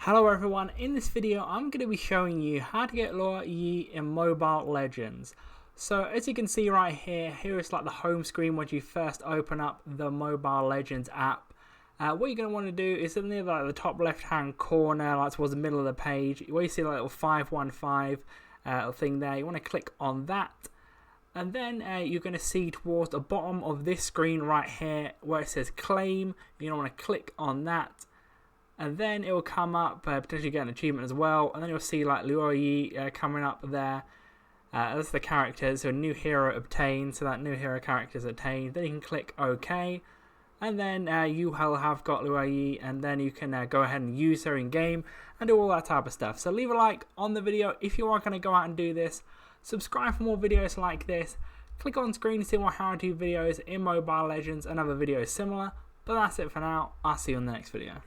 Hello everyone, in this video I'm going to be showing you how to get Luo Yi in Mobile Legends. So as you can see right here is like the home screen when you first open up the Mobile Legends app. What you're going to want to do is in the top left hand corner, like towards the middle of the page, where you see the little 515 thing there, you want to click on that. And then you're going to see towards the bottom of this screen right here where it says claim, you want to click on that. And then it will come up, potentially get an achievement as well. And then you'll see like Luo Yi coming up there. That's the characters. So a new hero obtained. So that new hero character is obtained. Then you can click OK. And then you will have got Luo Yi. And then you can go ahead and use her in game and do all that type of stuff. So leave a like on the video if you are going to go out and do this. Subscribe for more videos like this. Click on screen to see more how-to videos in Mobile Legends and other videos similar. But that's it for now. I'll see you on the next video.